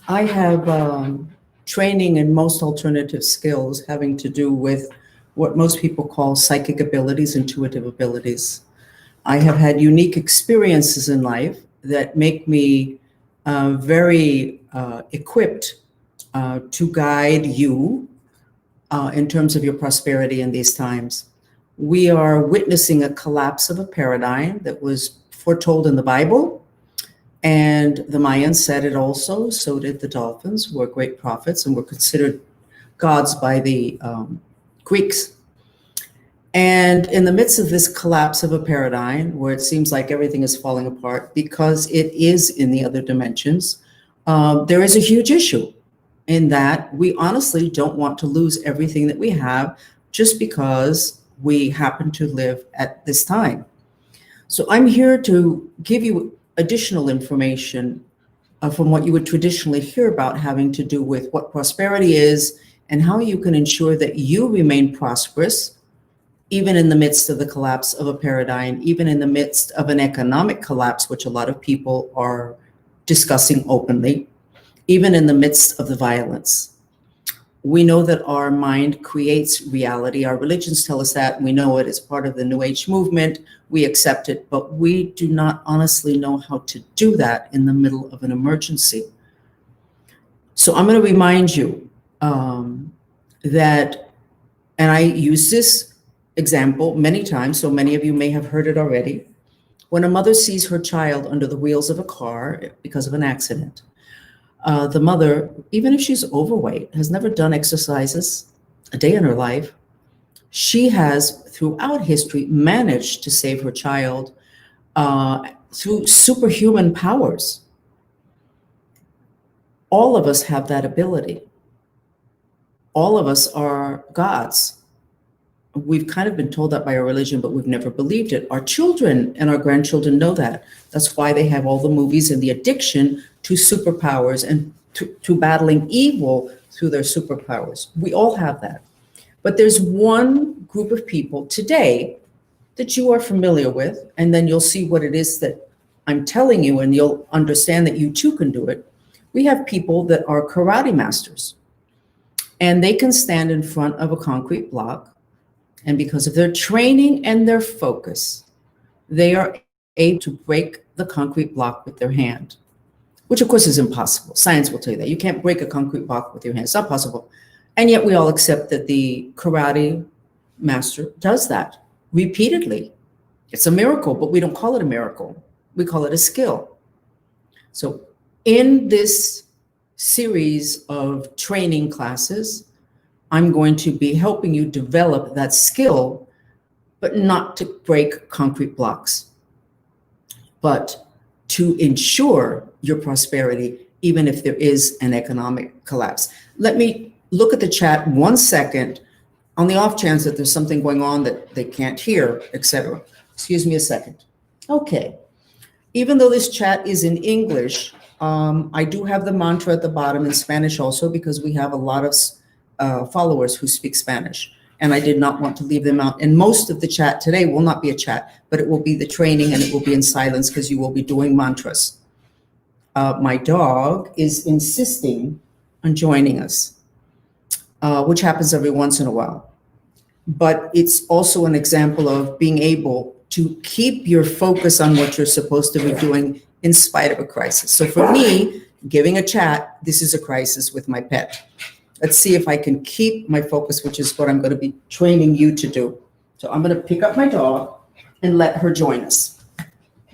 I have training in most alternative skills having to do with what most people call psychic abilities, intuitive abilities. I have had unique experiences in life that make me very equipped to guide you in terms of your prosperity in these times. We are witnessing a collapse of a paradigm that was foretold in the Bible, and the Mayans said it also. So did the dolphins, who are great prophets and were considered gods by the Greeks. And in the midst of this collapse of a paradigm, where it seems like everything is falling apart because it is in the other dimensions, there is a huge issue in that we honestly don't want to lose everything that we have just because we happen to live at this time. So I'm here to give you additional information from what you would traditionally hear about, having to do with what prosperity is and how you can ensure that you remain prosperous even in the midst of the collapse of a paradigm, even in the midst of an economic collapse, which a lot of people are discussing openly, even in the midst of the violence. We know that our mind creates reality. Our religions tell us that, and we know it as part of the New Age movement. We accept it, but we do not honestly know how to do that in the middle of an emergency. So I'm going to remind you that, and I use this example many times, so many of you may have heard it already. When a mother sees her child under the wheels of a car because of an accident, the mother, even if she's overweight, has never done exercises a day in her life, she has throughout history managed to save her child through superhuman powers. All of us have that ability. All of us are gods. We've kind of been told that by our religion, but we've never believed it. Our children and our grandchildren know that. That's why they have all the movies and the addiction to superpowers and to battling evil through their superpowers. We all have that. But there's one group of people today that you are familiar with, and then you'll see what it is that I'm telling you, and you'll understand that you too can do it. We have people that are karate masters, and they can stand in front of a concrete block, and because of their training and their focus, they are able to break the concrete block with their hand, which of course is impossible. Science will tell you that. You can't break a concrete block with your hand. It's not possible. And yet we all accept that the karate master does that repeatedly. It's a miracle, but we don't call it a miracle. We call it a skill. So in this series of training classes, I'm going to be helping you develop that skill, but not to break concrete blocks, but to ensure your prosperity, even if there is an economic collapse. Let me look at the chat 1 second on the off chance that there's something going on that they can't hear, etc. Excuse me a second. Okay. Even though this chat is in English, I do have the mantra at the bottom in Spanish also, because we have a lot of followers who speak Spanish, and I did not want to leave them out. And most of the chat today will not be a chat, but it will be the training, and it will be in silence because you will be doing mantras. My dog is insisting on joining us, which happens every once in a while. But it's also an example of being able to keep your focus on what you're supposed to be doing in spite of a crisis. So for me, giving a chat, this is a crisis with my pet. Let's see if I can keep my focus, which is what I'm going to be training you to do. So I'm going to pick up my dog and let her join us,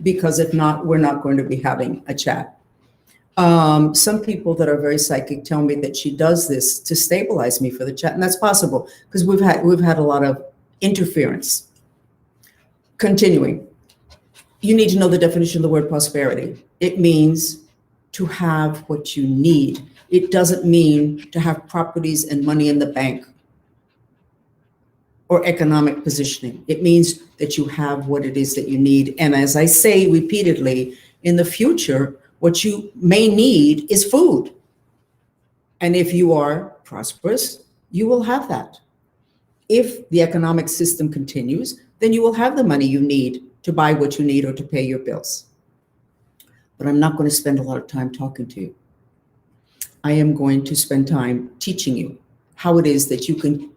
because if not, we're not going to be having a chat. Some people that are very psychic tell me that she does this to stabilize me for the chat, and that's possible because we've had a lot of interference. Continuing, you need to know the definition of the word prosperity. It means to have what you need. It doesn't mean to have properties and money in the bank or economic positioning. It means that you have what it is that you need. And as I say repeatedly, in the future, what you may need is food. And if you are prosperous, you will have that. If the economic system continues, then you will have the money you need to buy what you need or to pay your bills. But I'm not going to spend a lot of time talking to you. I am going to spend time teaching you how it is that you can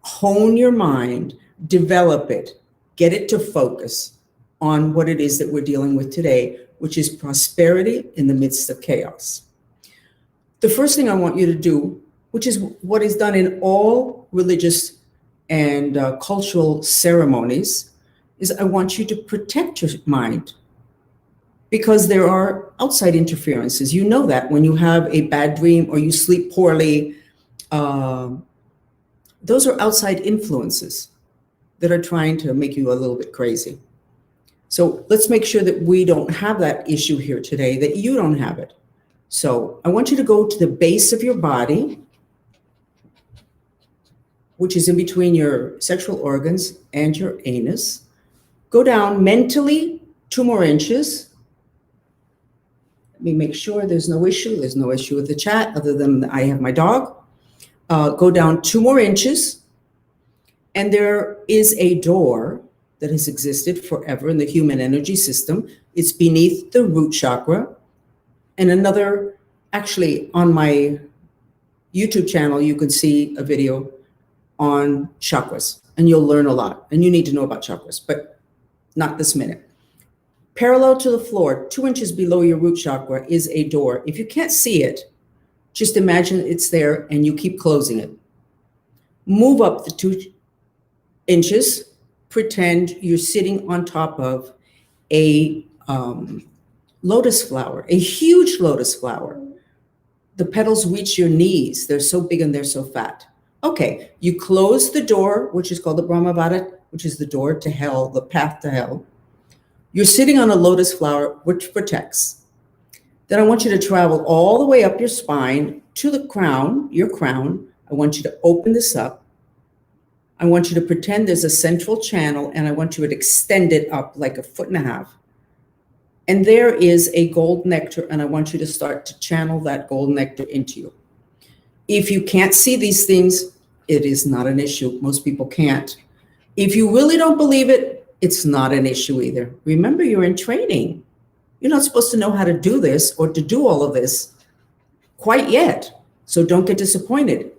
hone your mind, develop it, get it to focus on what it is that we're dealing with today, which is prosperity in the midst of chaos. The first thing I want you to do, which is what is done in all religious and cultural ceremonies, is I want you to protect your mind, because there are outside interferences. You know that when you have a bad dream or you sleep poorly, those are outside influences that are trying to make you a little bit crazy. So let's make sure that we don't have that issue here today, that you don't have it. So I want you to go to the base of your body, which is in between your sexual organs and your anus. Go down mentally 2 more inches. Let me make sure there's no issue. There's no issue with the chat other than I have my dog. Go down 2 more inches. And there is a door that has existed forever in the human energy system. It's beneath the root chakra. And another, actually on my YouTube channel, you can see a video on chakras, and you'll learn a lot. And you need to know about chakras, but not this minute. Parallel to the floor, 2 inches below your root chakra, is a door. If you can't see it, just imagine it's there and you keep closing it. Move up the 2 inches, pretend you're sitting on top of a lotus flower, a huge lotus flower. The petals reach your knees. They're so big and they're so fat. Okay, you close the door, which is called the Brahmavada, which is the door to hell, the path to hell. You're sitting on a lotus flower, which protects. Then I want you to travel all the way up your spine to the crown, your crown. I want you to open this up. I want you to pretend there's a central channel, and I want you to extend it up like 1.5 feet. And there is a gold nectar, and I want you to start to channel that gold nectar into you. If you can't see these things, it is not an issue. Most people can't. If you really don't believe it, it's not an issue either. Remember, you're in training. You're not supposed to know how to do this or to do all of this quite yet. So don't get disappointed.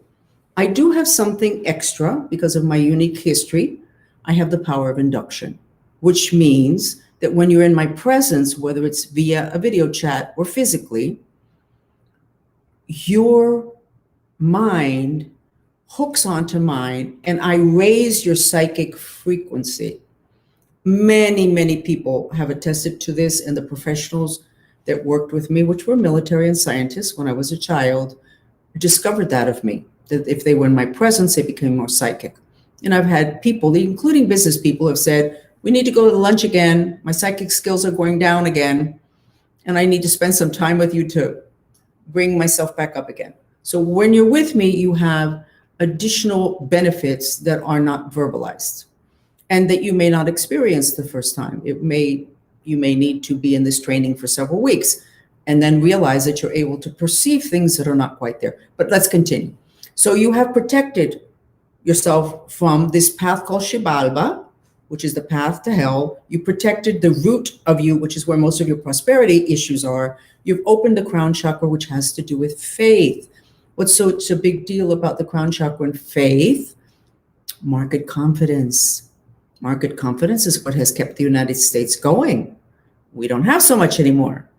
I do have something extra because of my unique history. I have the power of induction, which means that when you're in my presence, whether it's via a video chat or physically, your mind hooks onto mine and I raise your psychic frequency. Many, many people have attested to this, and the professionals that worked with me, which were military and scientists when I was a child, discovered that of me, that if they were in my presence, they became more psychic. And I've had people, including business people, have said, we need to go to lunch again. My psychic skills are going down again. And I need to spend some time with you to bring myself back up again. So when you're with me, you have additional benefits that are not verbalized and that you may not experience the first time. You may need to be in this training for several weeks and then realize that you're able to perceive things that are not quite there. But let's continue. So you have protected yourself from this path called Shibalba, which is the path to hell. You protected the root of you, which is where most of your prosperity issues are. You've opened the crown chakra, which has to do with faith. What's such a big deal about the crown chakra and faith? Market confidence. Market confidence is what has kept the United States going. We don't have so much anymore.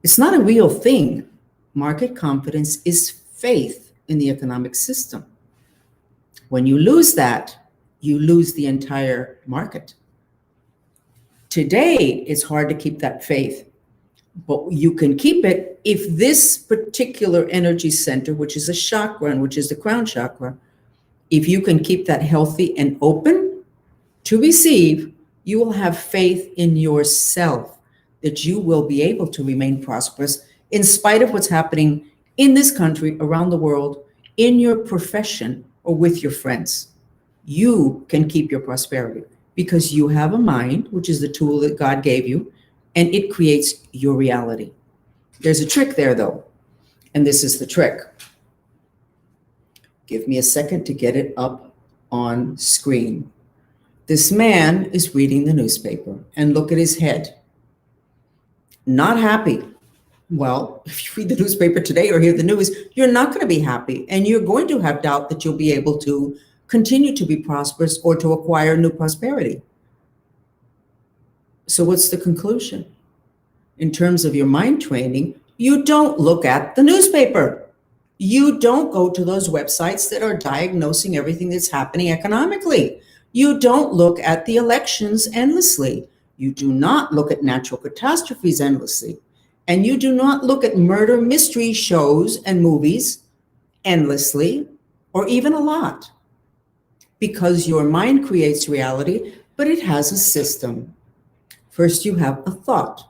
It's not a real thing. Market confidence is faith in the economic system. When you lose that, you lose the entire market. Today, it's hard to keep that faith, but you can keep it if this particular energy center, which is a chakra and which is the crown chakra, if you can keep that healthy and open to receive, you will have faith in yourself that you will be able to remain prosperous in spite of what's happening in this country, around the world, in your profession, or with your friends. You can keep your prosperity because you have a mind, which is the tool that God gave you, and it creates your reality. There's a trick there, though, and this is the trick. Give me a second to get it up on screen. This man is reading the newspaper, and look at his head. Not happy, Well, if you read the newspaper today or hear the news, you're not going to be happy. And you're going to have doubt that you'll be able to continue to be prosperous or to acquire new prosperity. So, what's the conclusion? In terms of your mind training, you don't look at the newspaper. You don't go to those websites that are diagnosing everything that's happening economically. You don't look at the elections endlessly. You do not look at natural catastrophes endlessly. And you do not look at murder mystery shows and movies endlessly or even a lot, because your mind creates reality, but it has a system. First, you have a thought.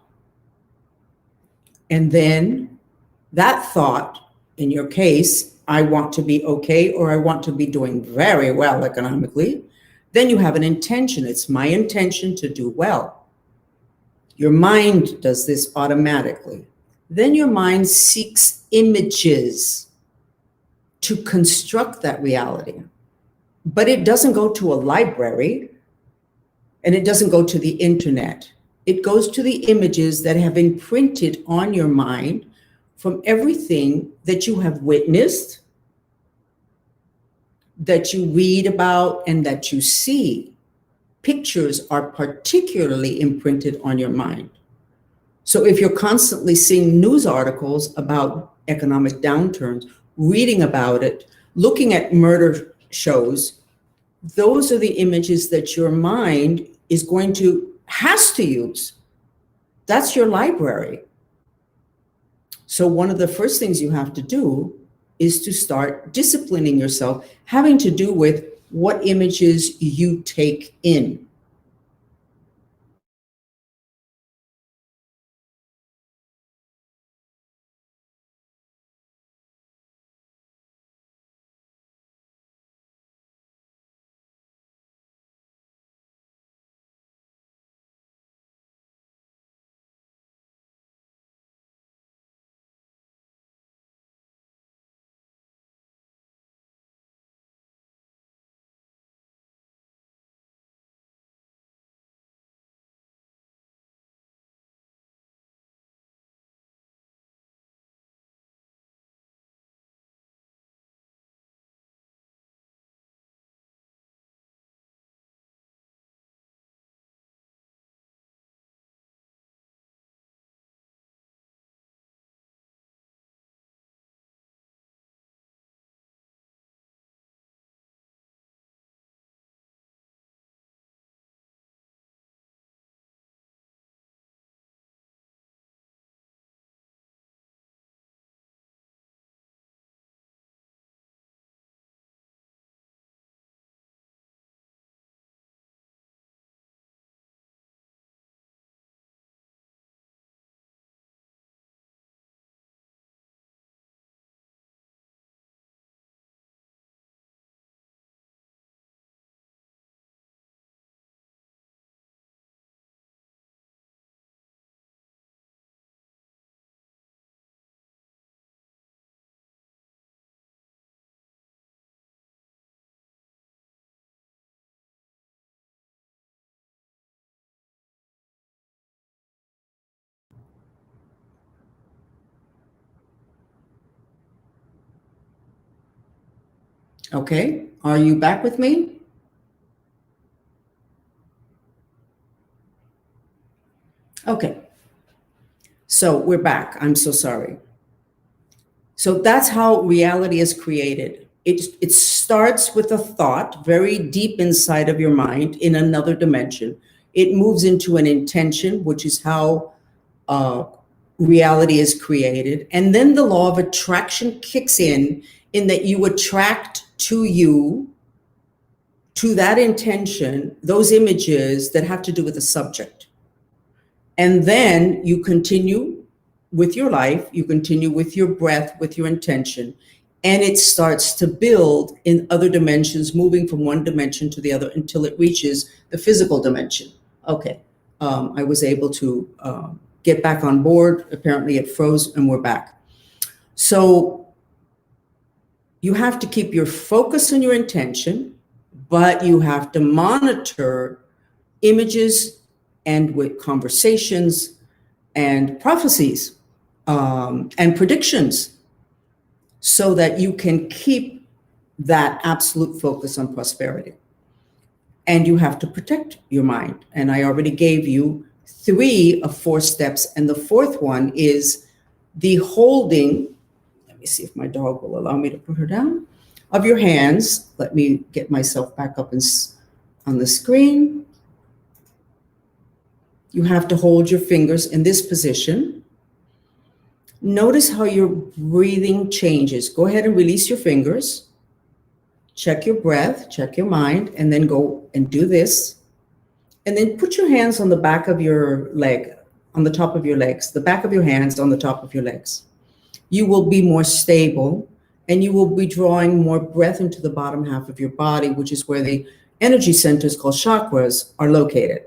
And then that thought, in your case, I want to be okay, or I want to be doing very well economically. Then you have an intention. It's my intention to do well. Your mind does this automatically. Then your mind seeks images to construct that reality. But it doesn't go to a library, and it doesn't go to the internet. It goes to the images that have imprinted on your mind from everything that you have witnessed, that you read about, and that you see. Pictures are particularly imprinted on your mind. So if you're constantly seeing news articles about economic downturns, reading about it, looking at murder shows, those are the images that your mind has to use. That's your library. So one of the first things you have to do is to start disciplining yourself, having to do with what images you take in. Okay, are you back with me? Okay, so we're back. I'm so sorry. So that's how reality is created. It starts with a thought very deep inside of your mind in another dimension. It moves into an intention, which is how reality is created. And then the law of attraction kicks in that you attract to you, to that intention, those images that have to do with the subject. And then you continue with your life, you continue with your breath, with your intention, and it starts to build in other dimensions, moving from one dimension to the other until it reaches the physical dimension. Okay, I was able to get back on board. Apparently it froze and we're back. So you have to keep your focus on your intention, but you have to monitor images and with conversations and prophecies and predictions, so that you can keep that absolute focus on prosperity. And you have to protect your mind. And I already gave you 3 of 4 steps. And the 4th one is the holding. Let me see if my dog will allow me to put her down. Of your hands. Let me get myself back up on the screen. You have to hold your fingers in this position. Notice how your breathing changes. Go ahead and release your fingers. Check your breath, check your mind, and then go and do this. And then put your hands on the back of your leg, on the top of your legs, the back of your hands on the top of your legs. You will be more stable, and you will be drawing more breath into the bottom half of your body, which is where the energy centers called chakras are located.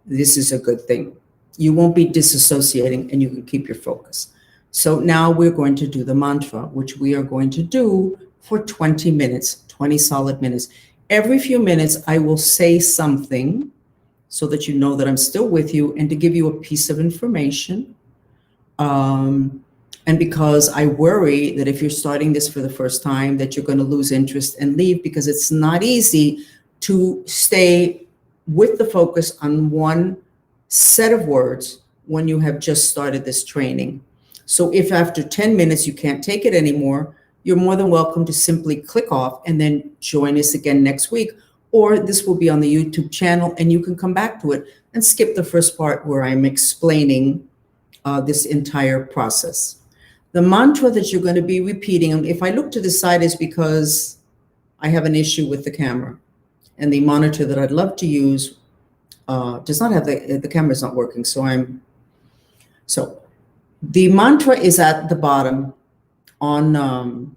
This is a good thing. You won't be disassociating, and you can keep your focus. So now we're going to do the mantra, which we are going to do for 20 minutes, 20 solid minutes. Every few minutes, I will say something so that you know that I'm still with you, and to give you a piece of information. And because I worry that if you're starting this for the first time, that you're going to lose interest and leave, because it's not easy to stay with the focus on one set of words when you have just started this training. So if after 10 minutes you can't take it anymore, you're more than welcome to simply click off and then join us again next week. Or this will be on the YouTube channel, and you can come back to it and skip the first part where I'm explaining this entire process. The mantra that you're going to be repeating, and if I look to the side, is because I have an issue with the camera, and the monitor that I'd love to use does not have the camera's not working. So the mantra is at the bottom on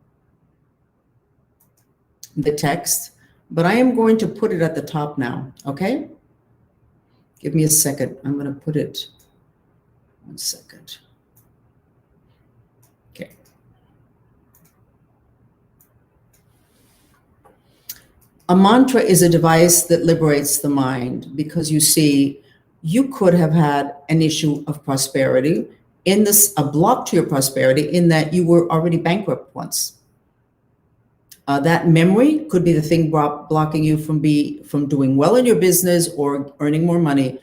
the text, but I am going to put it at the top now. Okay, give me a second. I'm going to put it 1 second. Okay. A mantra is a device that liberates the mind, because you see, you could have had an issue of prosperity, a block to your prosperity, in that you were already bankrupt once. That memory could be the thing blocking you from doing well in your business, or earning more money,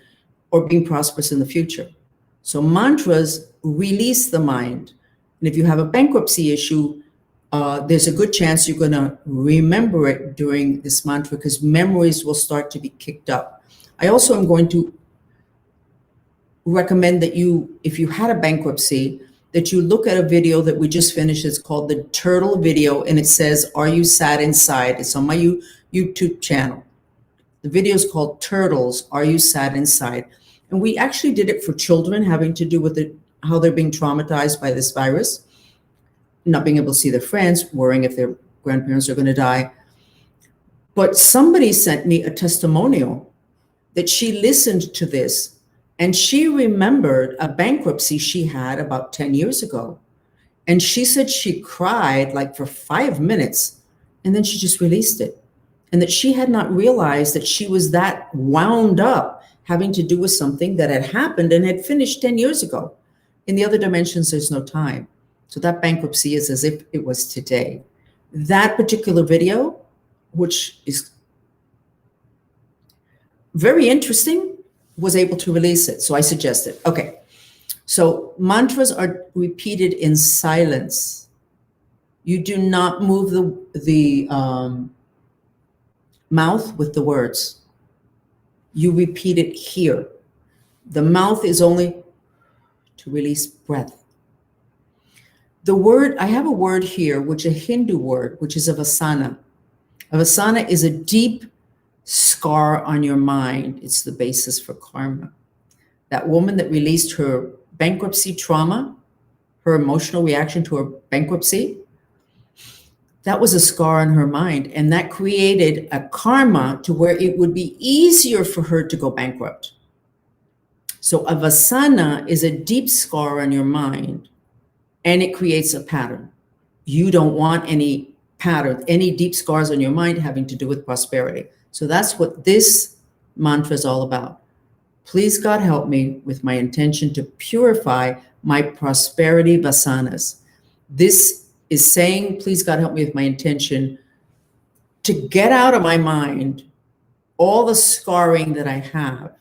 or being prosperous in the future. So mantras release the mind. And if you have a bankruptcy issue, there's a good chance you're going to remember it during this mantra, because memories will start to be kicked up. I also am going to recommend that you, if you had a bankruptcy, that you look at a video that we just finished. It's called the Turtle video, and it says, "Are you sad inside?" It's on my YouTube channel. The video is called Turtles, Are You Sad Inside? And we actually did it for children, having to do with how they're being traumatized by this virus, not being able to see their friends, worrying if their grandparents are going to die. But somebody sent me a testimonial that she listened to this, and she remembered a bankruptcy she had about 10 years ago. And she said she cried like for 5 minutes, and then she just released it. And that she had not realized that she was that wound up, having to do with something that had happened and had finished 10 years ago. In the other dimensions, there's no time. So that bankruptcy is as if it was today. That particular video, which is very interesting, was able to release it. So I suggest it. Okay. So mantras are repeated in silence. You do not move the mouth with the words. You repeat it here. The mouth is only to release breath. The word, I have a word here, which is a Hindu word, which is avasana. Avasana is a deep scar on your mind. It's the basis for karma. That woman that released her bankruptcy trauma, her emotional reaction to her bankruptcy, that was a scar on her mind. And that created a karma to where it would be easier for her to go bankrupt. So avasana is a deep scar on your mind, and it creates a pattern. You don't want any pattern, any deep scars on your mind having to do with prosperity. So that's what this mantra is all about. Please God help me with my intention to purify my prosperity vasanas. This is saying, please God help me with my intention to get out of my mind all the scarring that I have,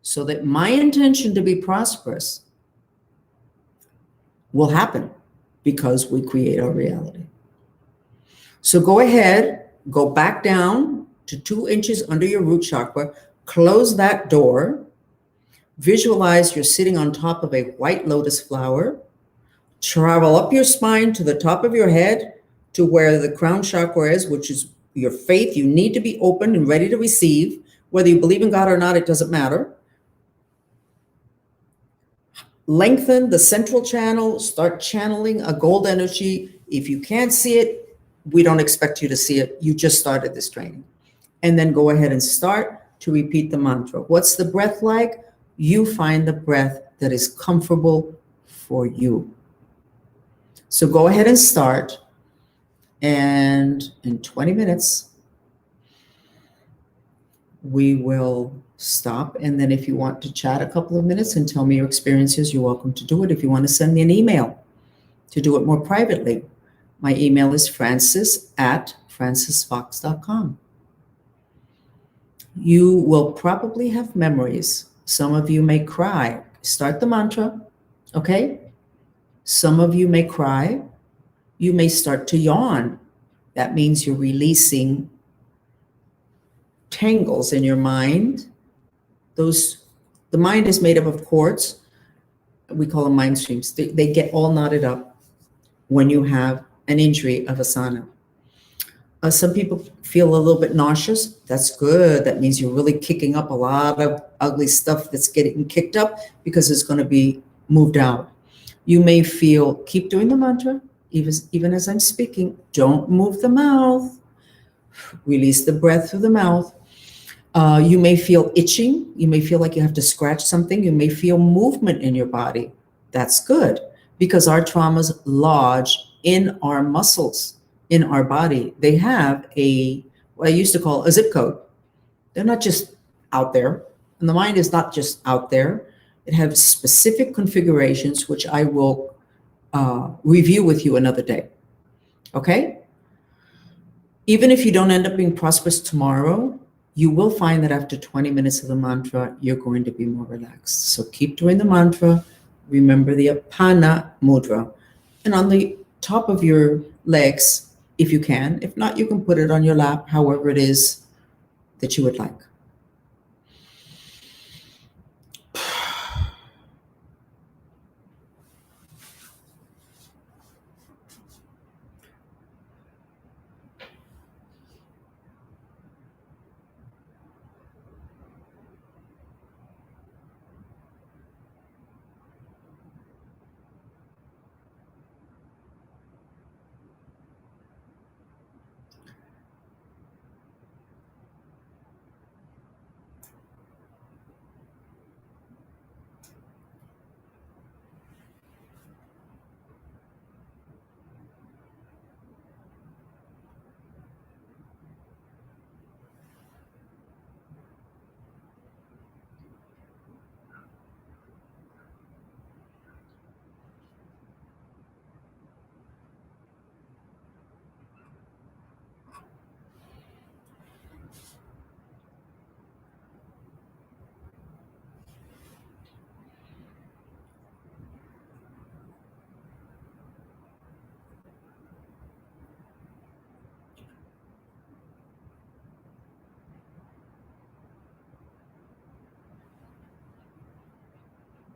so that my intention to be prosperous will happen, because we create our reality. So go ahead, go back down to 2 inches under your root chakra, close that door, visualize you're sitting on top of a white lotus flower, travel up your spine to the top of your head to where the crown chakra is, which is your faith. You need to be open and ready to receive. Whether you believe in God or not, it doesn't matter. Lengthen the central channel, start channeling a gold energy. If you can't see it, we don't expect you to see it. You just started this training. And then go ahead and start to repeat the mantra. What's the breath like? You find the breath that is comfortable for you. So go ahead and start. And in 20 minutes, we will stop. And then if you want to chat a couple of minutes and tell me your experiences, you're welcome to do it. If you want to send me an email to do it more privately, my email is francis@francisfox.com. You will probably have memories. Some of you may cry. Start the mantra, okay? Some of you may cry. You may start to yawn. That means you're releasing tangles in your mind. The mind is made up of cords. We call them mind streams. They get all knotted up when you have an injury of asana. Some people feel a little bit nauseous. That's good. That means you're really kicking up a lot of ugly stuff that's getting kicked up, because it's going to be moved out. You may feel, keep doing the mantra, even as I'm speaking. Don't move the mouth. Release the breath through the mouth. You may feel itching. You may feel like you have to scratch something. You may feel movement in your body. That's good, because our traumas lodge in our muscles, in our body. They have what I used to call a zip code. They're not just out there. And the mind is not just out there. It has specific configurations, which I will review with you another day. Okay? Even if you don't end up being prosperous tomorrow, you will find that after 20 minutes of the mantra, you're going to be more relaxed. So keep doing the mantra. Remember the Apana mudra. And on the top of your legs, if you can. If not, you can put it on your lap, however it is that you would like.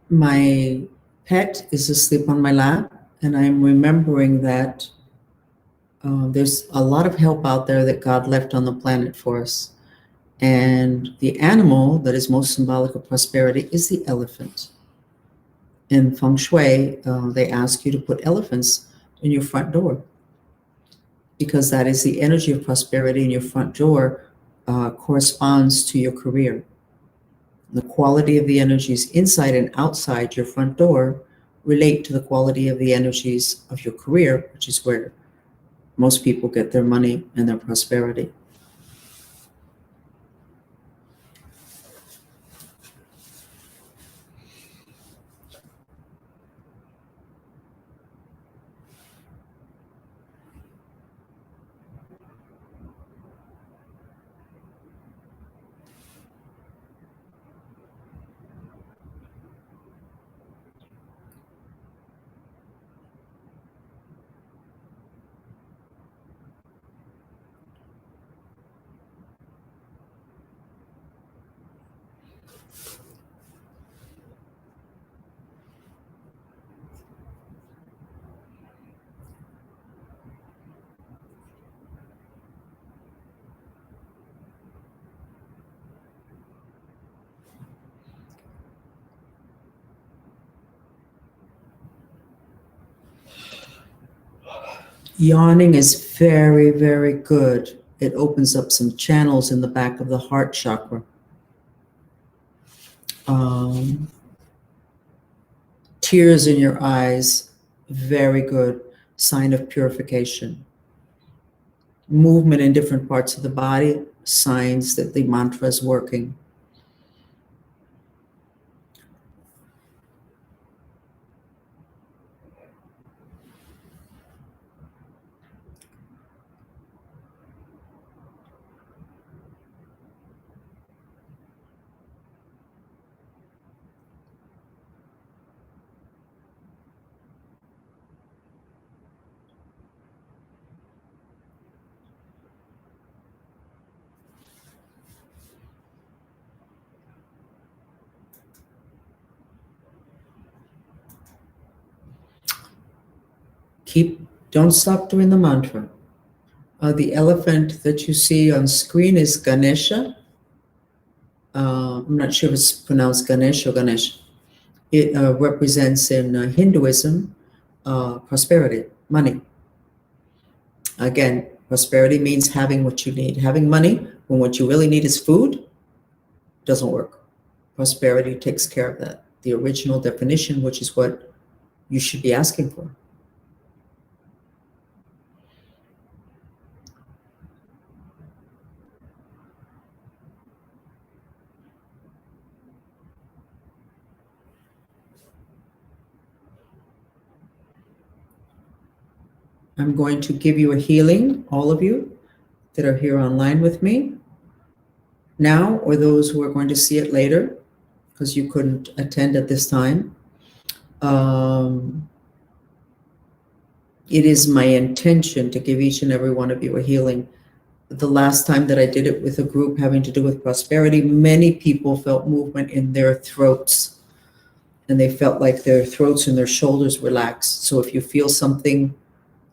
My pet is asleep on my lap, and I'm remembering that there's a lot of help out there that God left on the planet for us. And the animal that is most symbolic of prosperity is the elephant. In Feng Shui, they ask you to put elephants in your front door, because that is the energy of prosperity, and your front door corresponds to your career. The quality of the energies inside and outside your front door relate to the quality of the energies of your career, which is where most people get their money and their prosperity. Yawning is very, very good. It opens up some channels in the back of the heart chakra. Tears in your eyes, very good. Sign of purification. Movement in different parts of the body, signs that the mantra is working. Don't stop doing the mantra. The elephant that you see on screen is Ganesha. I'm not sure if it's pronounced Ganesh or Ganesh. It represents in Hinduism prosperity, money. Again, prosperity means having what you need. Having money when what you really need is food doesn't work. Prosperity takes care of that. The original definition, which is what you should be asking for. I'm going to give you a healing, all of you that are here online with me now, or those who are going to see it later because you couldn't attend at this time. It is my intention to give each and every one of you a healing. The last time that I did it with a group having to do with prosperity, many people felt movement in their throats, and they felt like their throats and their shoulders relaxed. So if you feel something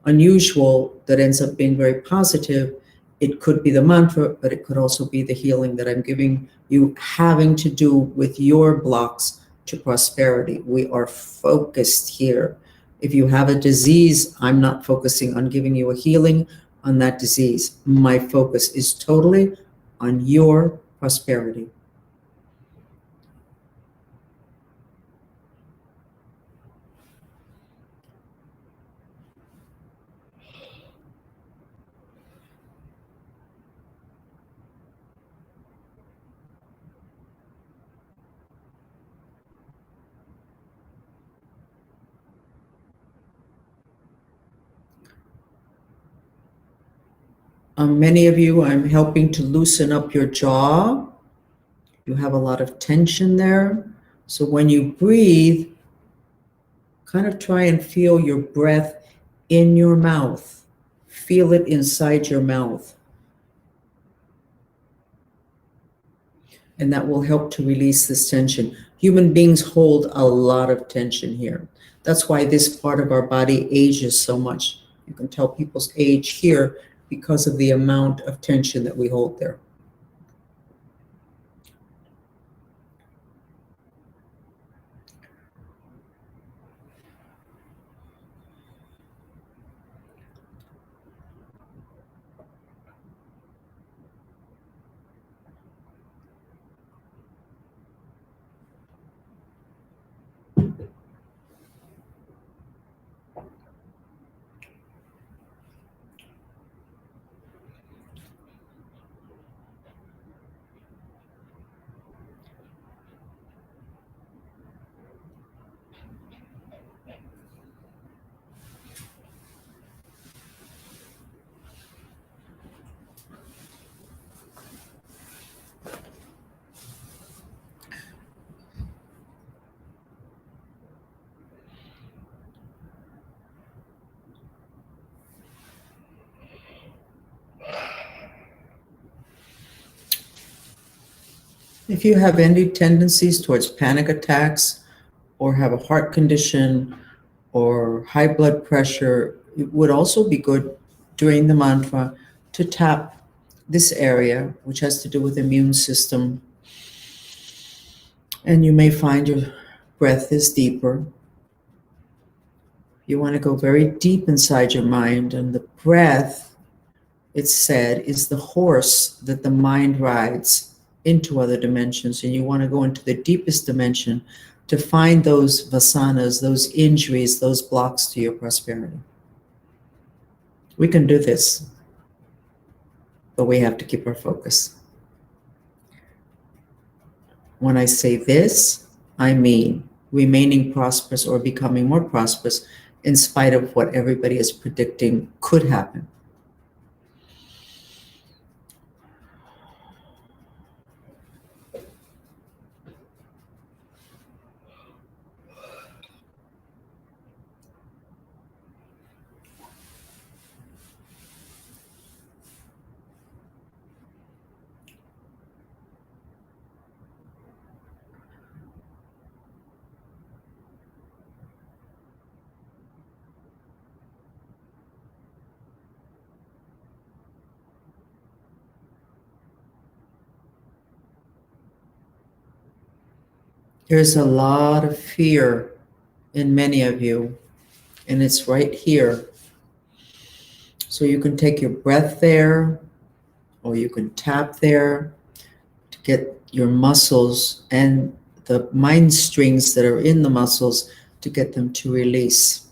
unusual that ends up being very positive, it could be the mantra, but it could also be the healing that I'm giving you, having to do with your blocks to prosperity. We are focused here. If you have a disease, I'm not focusing on giving you a healing on that disease. My focus is totally on your prosperity. Many of you, I'm helping to loosen up your jaw. You have a lot of tension there. So when you breathe, kind of try and feel your breath in your mouth. Feel it inside your mouth. And that will help to release this tension. Human beings hold a lot of tension here. That's why this part of our body ages so much. You can tell people's age here because of the amount of tension that we hold there. If you have any tendencies towards panic attacks or have a heart condition or high blood pressure, it would also be good during the mantra to tap this area, which has to do with immune system. And you may find your breath is deeper. You want to go very deep inside your mind, and the breath, it's said, is the horse that the mind rides into other dimensions. And you want to go into the deepest dimension to find those vasanas, those injuries, those blocks to your prosperity. We can do this, but we have to keep our focus. When I say this, I mean remaining prosperous or becoming more prosperous in spite of what everybody is predicting could happen. There's a lot of fear in many of you, and it's right here. So you can take your breath there, or you can tap there to get your muscles and the mind strings that are in the muscles to get them to release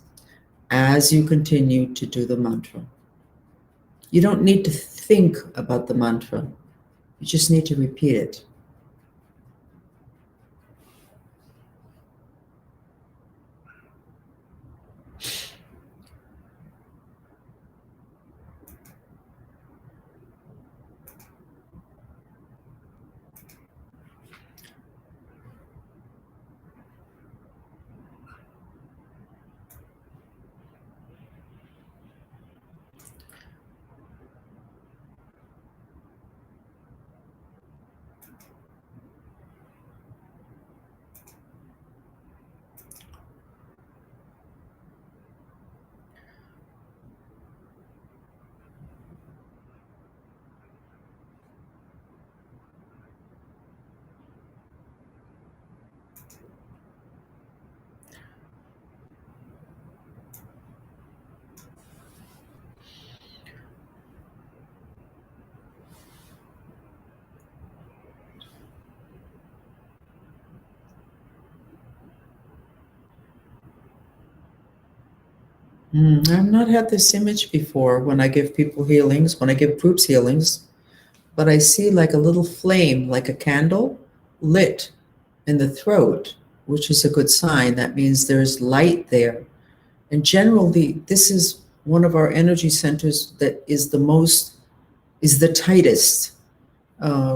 as you continue to do the mantra. You don't need to think about the mantra. You just need to repeat it. I've not had this image before when I give people healings, when I give groups healings, but I see like a little flame, like a candle lit in the throat, which is a good sign. That means there's light there. And generally, this is one of our energy centers that is the tightest.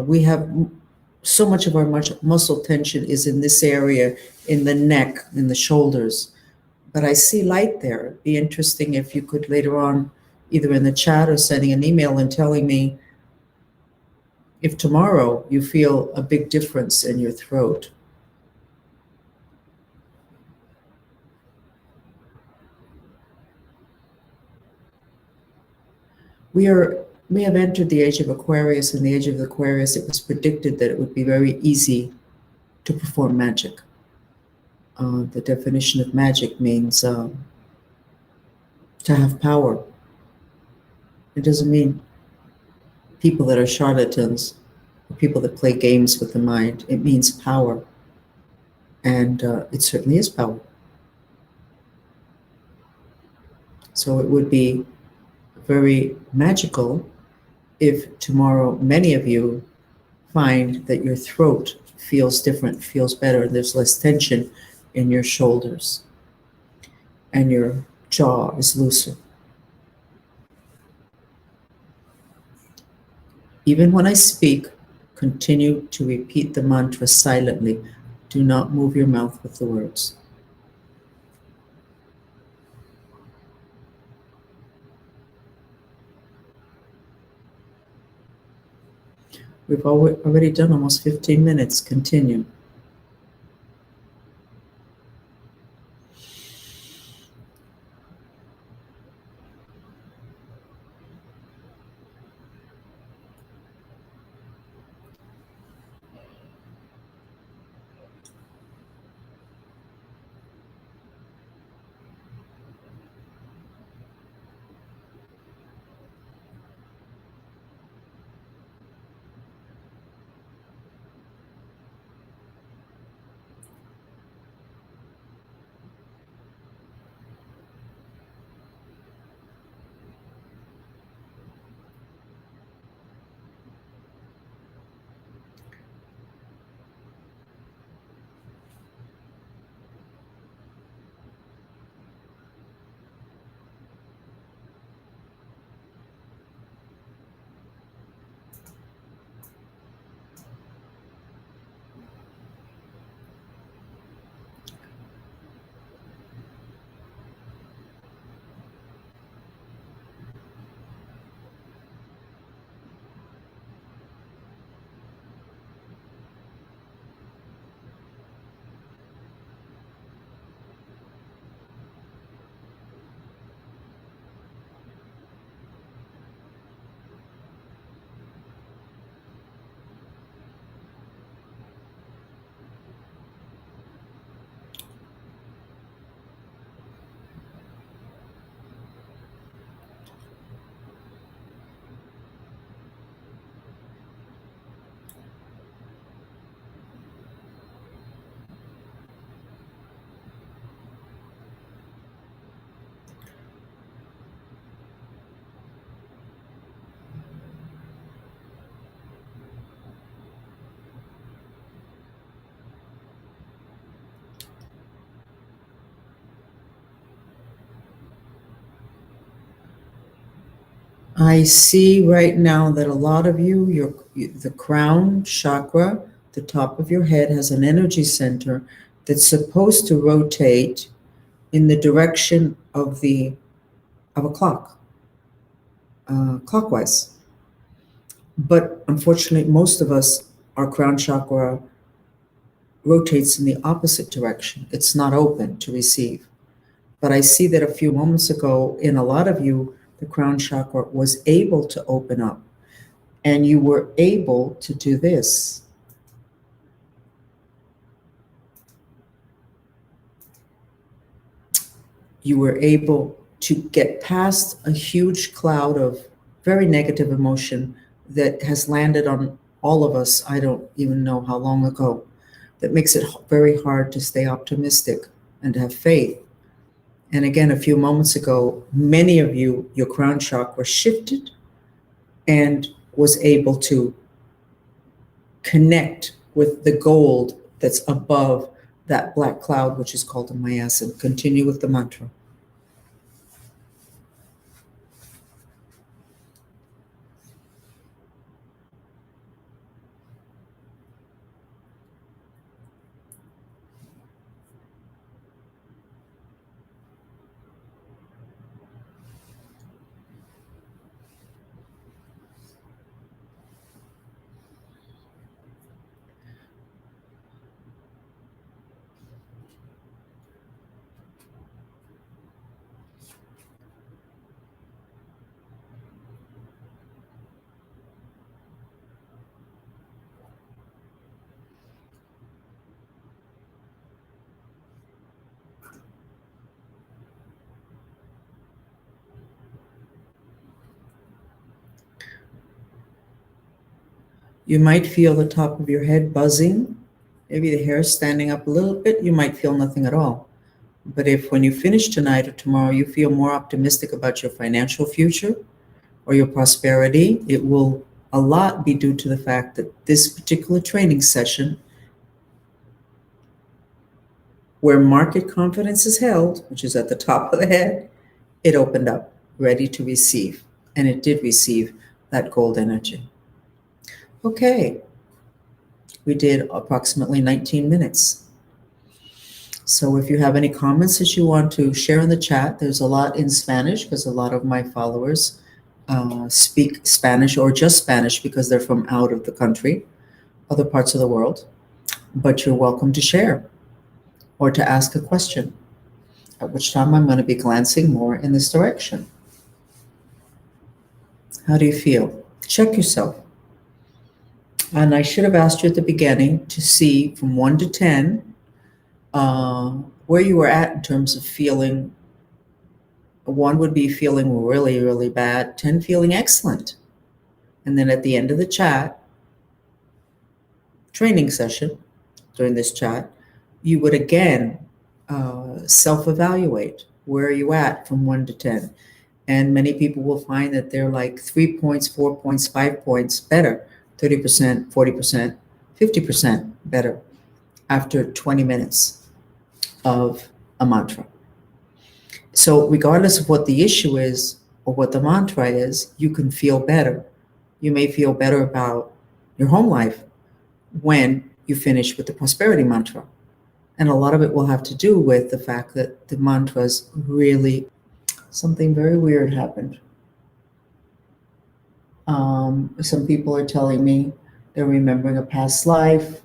We have so much of our muscle tension is in this area, in the neck, in the shoulders. But I see light there. It'd be interesting if you could later on, either in the chat or sending an email and telling me if tomorrow you feel a big difference in your throat. We have entered the age of Aquarius. In the age of Aquarius, it was predicted that it would be very easy to perform magic. The definition of magic means to have power. It doesn't mean people that are charlatans or people that play games with the mind. It means power. And it certainly is power. So it would be very magical if tomorrow many of you find that your throat feels different, feels better, there's less tension in your shoulders, and your jaw is looser. Even when I speak, continue to repeat the mantra silently. Do not move your mouth with the words. We've already done almost 15 minutes. Continue. I see right now that a lot of the crown chakra, the top of your head, has an energy center that's supposed to rotate in the direction of a clock, clockwise. But unfortunately, most of us, our crown chakra rotates in the opposite direction. It's not open to receive. But I see that a few moments ago, in a lot of you, the crown chakra was able to open up, and you were able to do this. You were able to get past a huge cloud of very negative emotion that has landed on all of us, I don't even know how long ago, that makes it very hard to stay optimistic and to have faith. And again, a few moments ago, many of you, your crown chakra shifted and was able to connect with the gold that's above that black cloud, which is called a miasm. Continue with the mantra. You might feel the top of your head buzzing, maybe the hair standing up a little bit. You might feel nothing at all. But if when you finish tonight or tomorrow, you feel more optimistic about your financial future or your prosperity, it will a lot be due to the fact that this particular training session, where market confidence is held, which is at the top of the head, it opened up, ready to receive. And it did receive that gold energy. Okay, we did approximately 19 minutes. So if you have any comments that you want to share in the chat, there's a lot in Spanish because a lot of my followers speak Spanish or just Spanish because they're from out of the country, other parts of the world. But you're welcome to share or to ask a question, at which time I'm going to be glancing more in this direction. How do you feel? Check yourself. And I should have asked you at the beginning to see from 1 to 10 where you were at in terms of feeling. 1 would be feeling really, really bad, 10 feeling excellent. And then at the end of the chat, training session, during this chat, you would again self-evaluate. Where are you at from 1 to 10? And many people will find that they're like 3 points, 4 points, 5 points better, 30%, 40%, 50% better after 20 minutes of a mantra. So regardless of what the issue is or what the mantra is, you can feel better. You may feel better about your home life when you finish with the prosperity mantra. And a lot of it will have to do with the fact that the mantras really, something very weird happened. Some people are telling me they're remembering a past life.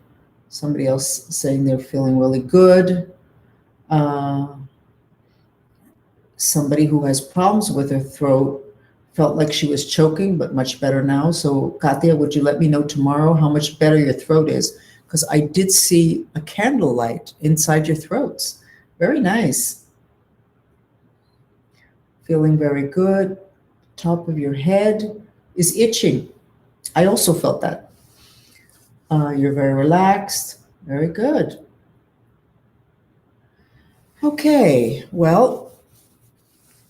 Somebody else saying they're feeling really good. Somebody who has problems with her throat felt like she was choking, but much better now. So Katya, would you let me know tomorrow how much better your throat is? Because I did see a candlelight inside your throats. Very nice. Feeling very good. Top of your head is itching. I also felt that. You're very relaxed. Very good. Okay, well,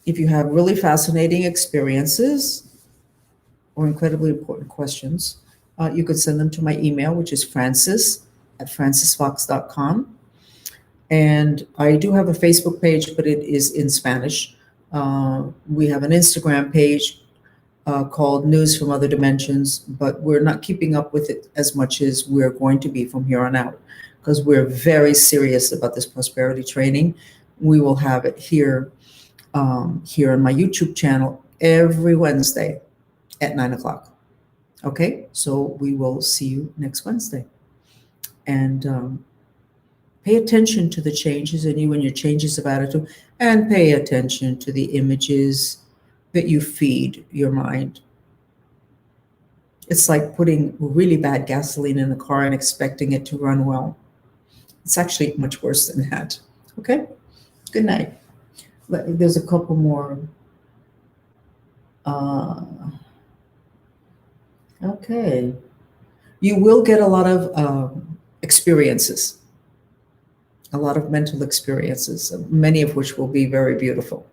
if you have really fascinating experiences or incredibly important questions, you could send them to my email, which is francis@francisfox.com. And I do have a Facebook page, but it is in Spanish. We have an Instagram page, called News from Other Dimensions, but we're not keeping up with it as much as we're going to be from here on out, because we're very serious about this prosperity training. We will have it here, here on my YouTube channel every Wednesday at 9 o'clock. Okay, so we will see you next Wednesday. And pay attention to the changes in you and your changes of attitude, and pay attention to the images that you feed your mind. It's like putting really bad gasoline in a car and expecting it to run well. It's actually much worse than that. Okay, good night. There's a couple more. Okay. You will get a lot of experiences, a lot of mental experiences, many of which will be very beautiful,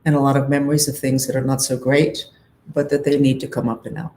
and a lot of memories of things that are not so great, but that they need to come up and out.